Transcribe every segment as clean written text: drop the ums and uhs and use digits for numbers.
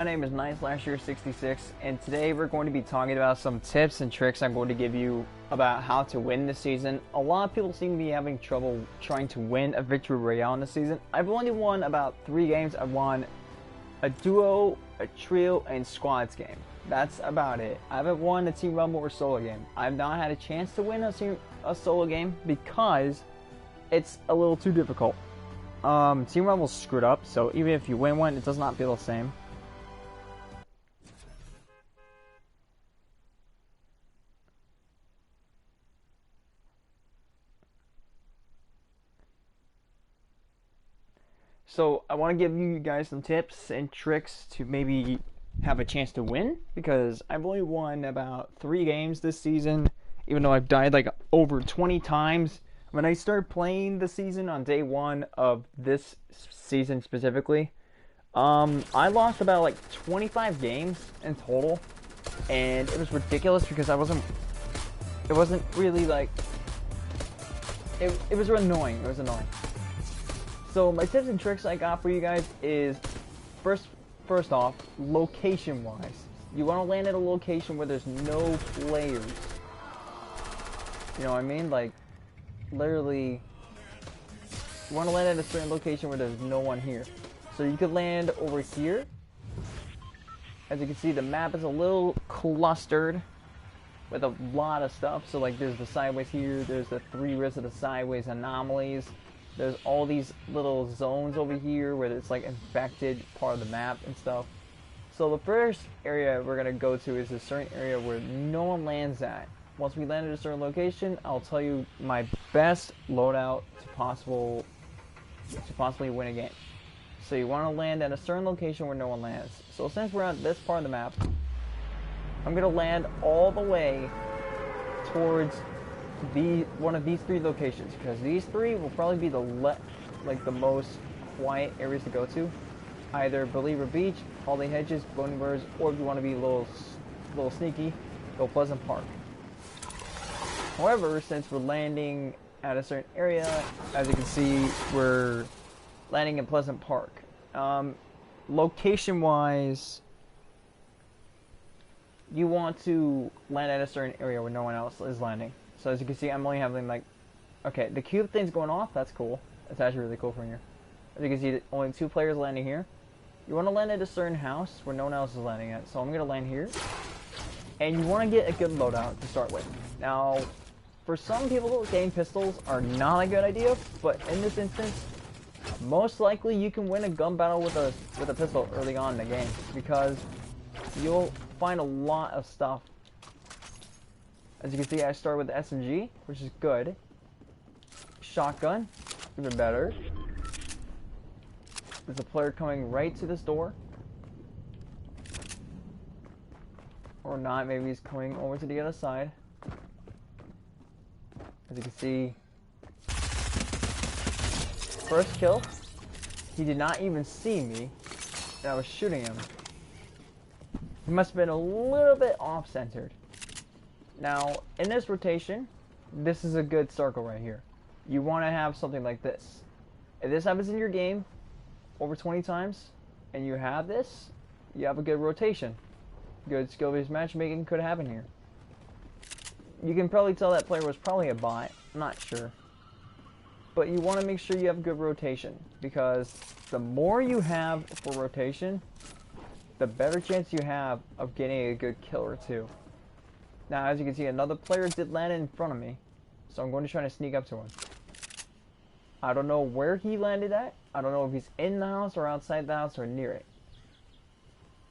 My name is 9/66, and today we're going to be talking about some tips and tricks I'm going to give you about how to win this season. A lot of people seem to be having trouble trying to win a victory royale in this season. I've only won about 3 games. I've won a duo, a trio, and squads game. That's about it. I haven't won a team rumble or solo game. I've not had a chance to win a solo game because it's a little too difficult. Team rumble's screwed up, so even if you win one, it does not feel the same. So I want to give you guys some tips and tricks to maybe have a chance to win, because I've only won about 3 games this season, even though I've died like over 20 times. When I started playing the season on day 1 of this season specifically, I lost about like 25 games in total, and it was ridiculous because it wasn't really like, it was annoying. It was annoying. So my tips and tricks I got for you guys is, first off, location-wise. You want to land at a location where there's no players. You know what I mean? Like, literally, you want to land at a certain location where there's no one here. So you could land over here. As you can see, the map is a little clustered with a lot of stuff. So like, there's the sideways here, there's the 3 risks of the sideways anomalies. There's all these little zones over here where it's like infected part of the map and stuff. So the first area we're going to go to is a certain area where no one lands at. Once we land at a certain location, I'll tell you my best loadout to possibly win a game. So you want to land at a certain location where no one lands. So since we're at this part of the map, I'm going to land all the way towards one of these 3 locations, because these 3 will probably be the most quiet areas to go to. Either Believer Beach, Holly Hedges, Bony Birds, or if you want to be a little sneaky, go Pleasant Park. However, since we're landing at a certain area, as you can see, we're landing in Pleasant Park. Location-wise, you want to land at a certain area where no one else is landing. So as you can see, I'm only having like, okay, the cube thing's going off. That's cool. It's actually really cool from here. As you can see, only 2 players landing here. You want to land at a certain house where no one else is landing at. So I'm going to land here. And you want to get a good loadout to start with. Now, for some people, getting pistols are not a good idea. But in this instance, most likely you can win a gun battle with a pistol early on in the game, because you'll find a lot of stuff. As you can see, I start with the SMG, which is good. Shotgun, even better. There's a player coming right to this door. Or not, maybe he's coming over to the other side. As you can see, first kill. He did not even see me, and I was shooting him. He must have been a little bit off-centered. Now, in this rotation, this is a good circle right here. You want to have something like this. If this happens in your game over 20 times, and you have this, you have a good rotation. Good skill-based matchmaking could happen here. You can probably tell that player was probably a bot. I'm not sure. But you want to make sure you have good rotation, because the more you have for rotation, the better chance you have of getting a good kill or 2. Now, as you can see, another player did land in front of me, so I'm going to try to sneak up to him. I don't know where he landed at. I don't know if he's in the house or outside the house or near it.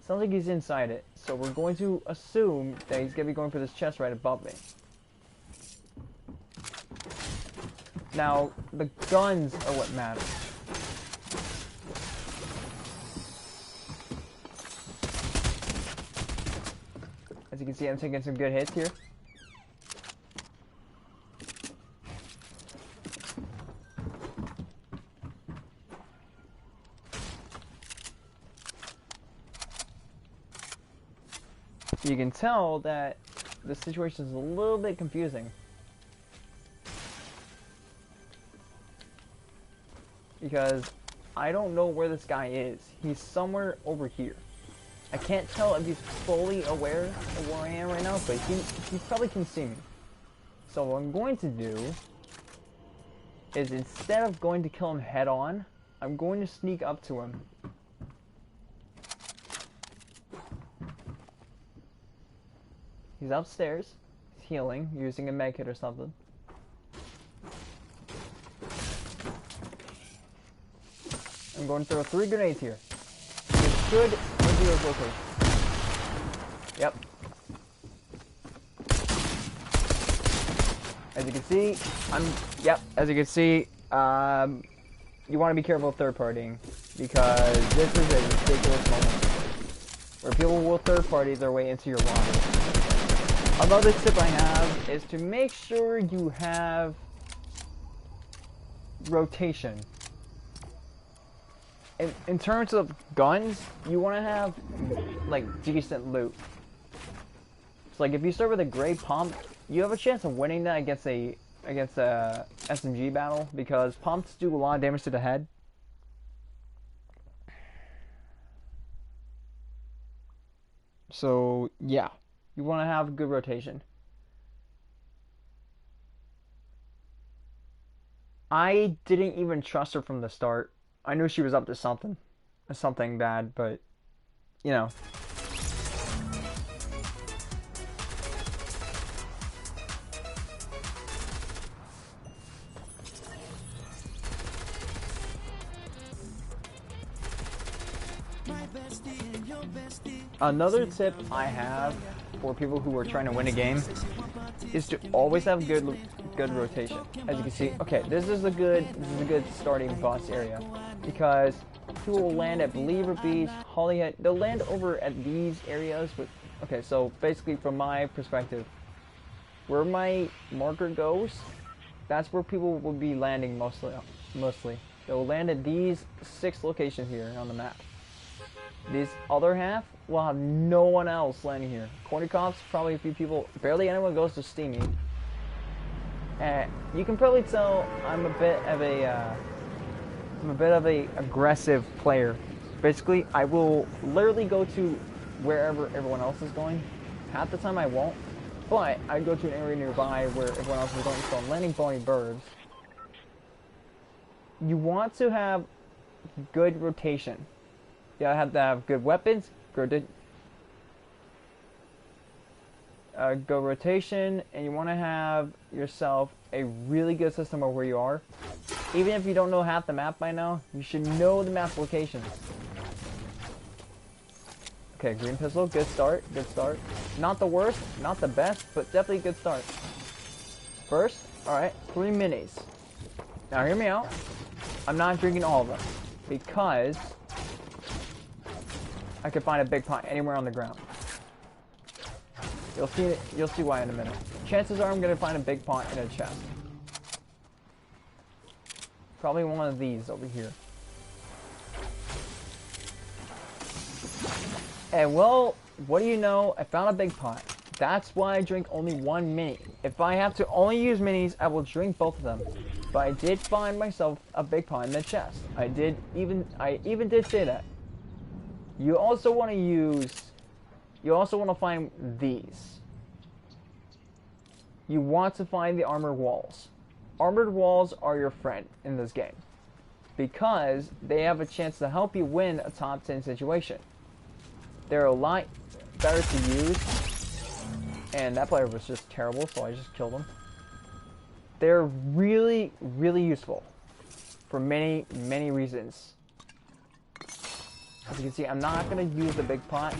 Sounds like he's inside it, so we're going to assume that he's going to be going for this chest right above me. Now, the guns are what matter. As you can see, I'm taking some good hits here. You can tell that the situation is a little bit confusing, because I don't know where this guy is. He's somewhere over here. I can't tell if he's fully aware of where I am right now, but he probably can see me. So what I'm going to do is, instead of going to kill him head on, I'm going to sneak up to him. He's upstairs. He's healing, using a med kit or something. I'm going to throw 3 grenades here. It should reveal his location. Yep. As you can see, as you can see, you want to be careful of third partying, because this is a ridiculous moment where people will third party their way into your lobby. Another tip I have is to make sure you have rotation. In terms of guns, you want to have like decent loot. So like if you start with a gray pump, you have a chance of winning that against a SMG battle, because pumps do a lot of damage to the head. So yeah, you want to have good rotation. I didn't even trust her from the start. I knew she was up to something bad, but you know. Another tip I have for people who are trying to win a game is to always have good rotation. As you can see, okay, this is a good starting boss area, because people will land at Believer Beach, Hollyhead. They'll land over at these areas. But okay, so basically from my perspective, where my marker goes, that's where people will be landing mostly. They'll land at these 6 locations here on the map. This other half will have no one else landing here. Corner cops, probably a few people. Barely anyone goes to Steamy. You can probably tell I'm a bit of a aggressive player. Basically, I will literally go to wherever everyone else is going. Half the time I won't, but I go to an area nearby where everyone else is going. So I'm landing Bonnie Birds. You want to have good rotation. You have to have good weapons, good rotation, and you want to have yourself a really good system of where you are. Even if you don't know half the map by now, you should know the map locations. Okay, green pistol, good start. Not the worst, not the best, but definitely a good start. First, alright, 3 minis. Now hear me out. I'm not drinking all of them, because I could find a big pot anywhere on the ground. You'll see why in a minute. Chances are I'm gonna find a big pot in a chest. Probably one of these over here. And well, what do you know? I found a big pot. That's why I drink only 1 mini. If I have to only use minis, I will drink both of them. But I did find myself a big pot in the chest. I even did say that. You also want to find these. You want to find the armored walls. Armored walls are your friend in this game, because they have a chance to help you win a top 10 situation. They're a lot better to use, and that player was just terrible, so I just killed him. They're really, really useful for many, many reasons. As you can see, I'm not going to use the big pot.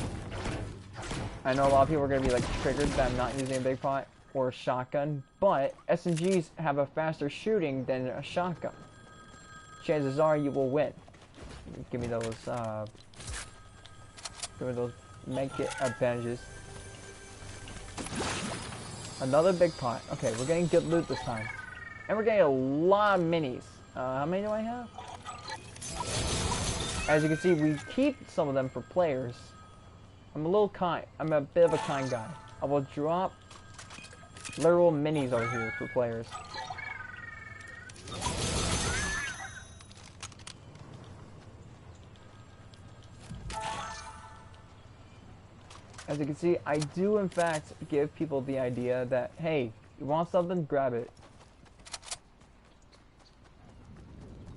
I know a lot of people are going to be like triggered that I'm not using a big pot or a shotgun, but SMGs have a faster shooting than a shotgun. Chances are you will win. Give me those medkit advantages. Another big pot. Okay, we're getting good loot this time. And we're getting a lot of minis. How many do I have? As you can see, we keep some of them for players. I'm a bit of a kind guy. I will drop literal minis over here for players. As you can see, I do in fact give people the idea that, hey, you want something, grab it.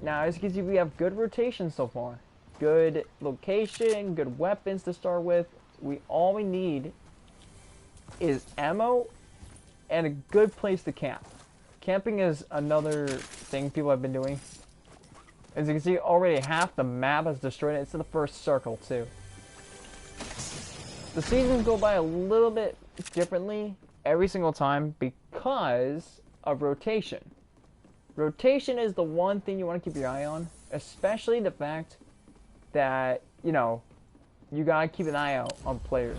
Now, as you can see, we have good rotation so far. Good location, good weapons to start with. All we need is ammo and a good place to camp. Camping is another thing people have been doing. As you can see, already half the map is destroyed. It's in the first circle, too. The seasons go by a little bit differently every single time because of rotation. Rotation is the one thing you want to keep your eye on, especially the fact that, you know, you gotta keep an eye out on players.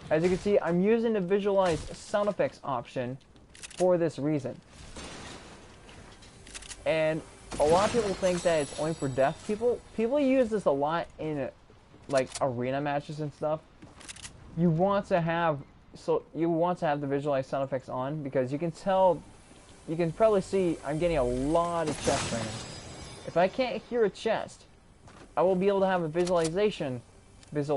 As you can see, I'm using the visualize sound effects option for this reason. And a lot of people think that it's only for deaf people. People use this a lot in like arena matches and stuff. You want to have the visualize sound effects on because you can probably see I'm getting a lot of chests right now. If I can't hear a chest, I will be able to have a visualization that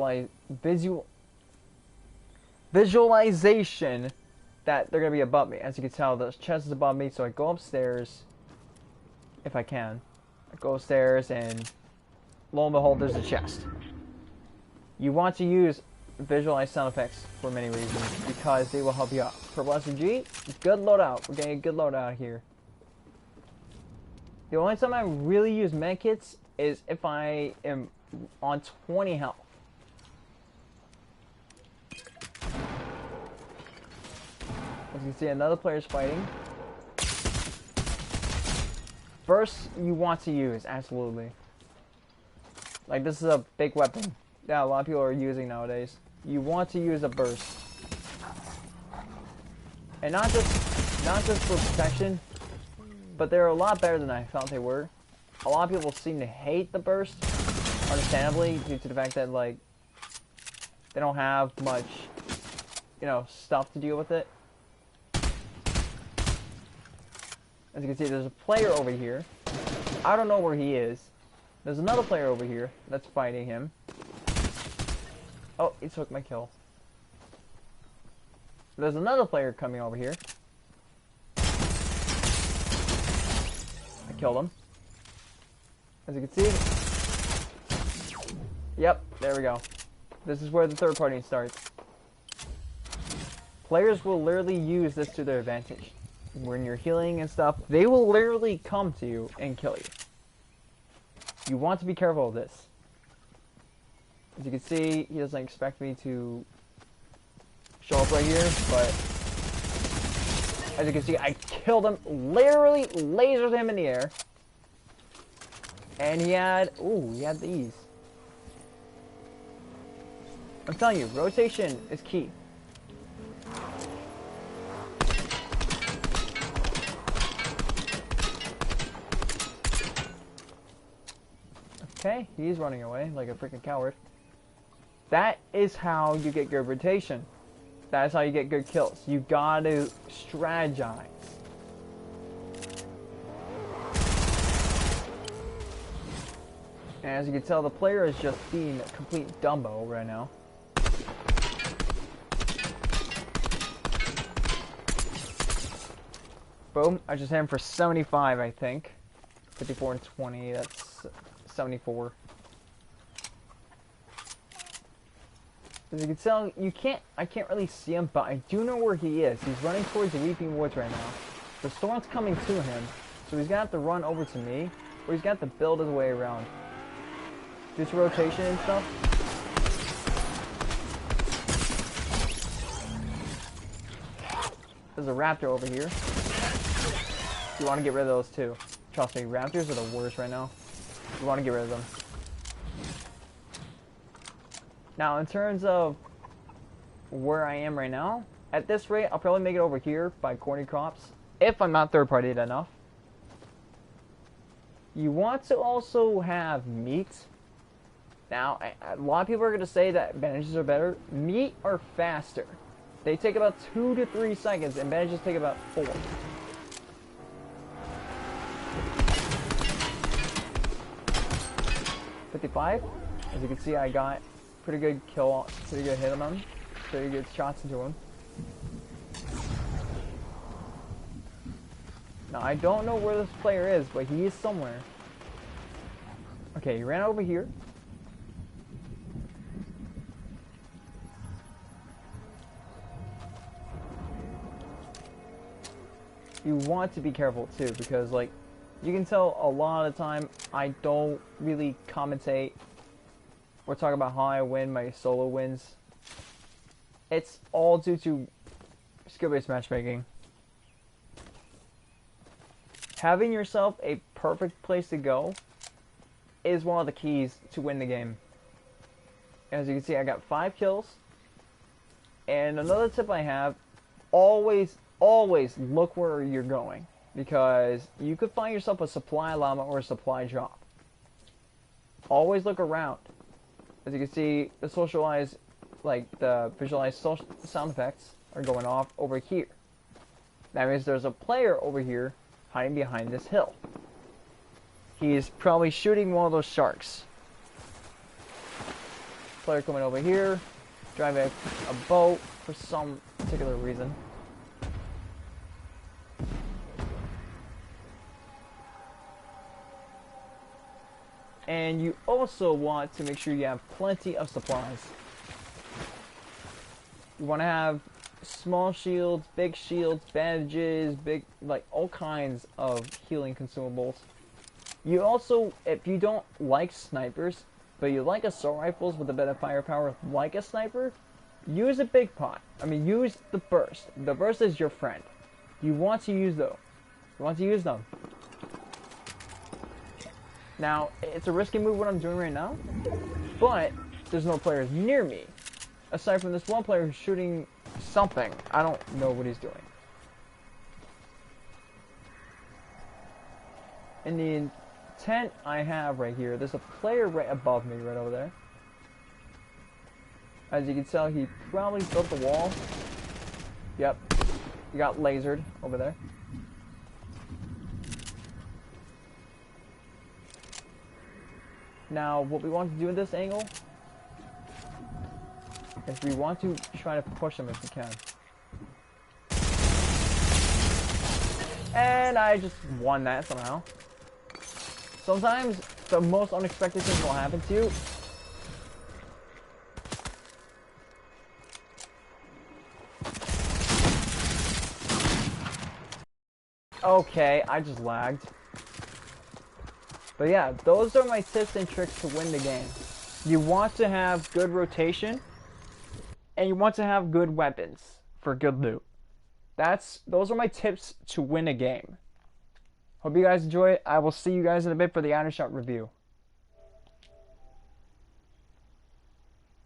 they're gonna be above me. As you can tell, the chest is above me, so I go upstairs if I can. I go upstairs and lo and behold, there's a chest. You want to use visualize sound effects for many reasons because they will help you out. For SMG, good loadout. We're getting a good loadout here. The only time I really use medkits is if I am on 20 health. As you can see, another player's fighting. Burst you want to use, absolutely. Like, this is a big weapon that a lot of people are using nowadays. You want to use a burst. And not just for protection, but they're a lot better than I thought they were. A lot of people seem to hate the burst, understandably, due to the fact that, like, they don't have much, you know, stuff to deal with it. As you can see, there's a player over here. I don't know where he is. There's another player over here that's fighting him. Oh, he took my kill. There's another player coming over here. I killed him. As you can see. Yep, there we go. This is where the third party starts. Players will literally use this to their advantage. When you're healing and stuff, they will literally come to you and kill you. You want to be careful of this. As you can see, he doesn't expect me to show up right here, but as you can see, I killed him, literally lasered him in the air. And he had these. I'm telling you, rotation is key. Okay, he's running away like a freaking coward. That is how you get good rotation. That is how you get good kills. You gotta strategize. And as you can tell, the player is just being a complete Dumbo right now. Boom, I just hit him for 75, I think. 54 and 20, that's 74. As you can tell, I can't really see him, but I do know where he is. He's running towards the Weeping Woods right now. The storm's coming to him, so he's gonna have to run over to me, or he's gonna have to build his way around. Due to rotation and stuff. There's a raptor over here. You want to get rid of those too. Trust me, raptors are the worst right now. You want to get rid of them. Now, in terms of where I am right now, at this rate, I'll probably make it over here by corny crops, if I'm not third-partied enough. You want to also have meat. Now, a lot of people are going to say that bandages are better. Meat are faster. They take about 2 to 3 seconds, and bandages take about 4. $55. As you can see, I got Pretty good kill, pretty good hit on him. Pretty good shots into him. Now, I don't know where this player is, but he is somewhere. Okay, he ran over here. You want to be careful too, because like, you can tell a lot of the time I don't really commentate or talk about how I win my solo wins. It's all due to skill-based matchmaking. Having yourself a perfect place to go is one of the keys to win the game. As you can see, I got 5 kills. And another tip I have, always look where you're going. Because you could find yourself a supply llama or a supply drop. Always look around. As you can see, the socialized, like the visualized sound effects are going off over here. That means there's a player over here hiding behind this hill. He's probably shooting one of those sharks. Player coming over here, driving a boat for some particular reason. And you also want to make sure you have plenty of supplies. You want to have small shields, bandages, like all kinds of healing consumables. You also, if you don't like snipers, but you like assault rifles with a bit of firepower like a sniper, use a big pot. I mean, use the burst. The burst is your friend. You want to use those. You want to use them. Now, it's a risky move what I'm doing right now, but there's no players near me. Aside from this one player who's shooting something. I don't know what he's doing. In the tent I have right here, there's a player right above me, right over there. As you can tell, he probably built the wall. Yep. He got lasered over there. Now, what we want to do in this angle is we want to try to push him if we can. And I just won that somehow. Sometimes the most unexpected things will happen to you. Okay, I just lagged. But yeah, those are my tips and tricks to win the game. You want to have good rotation, and you want to have good weapons for good loot. Those are my tips to win a game. Hope you guys enjoy it. I will see you guys in a bit for the Iron Shot review.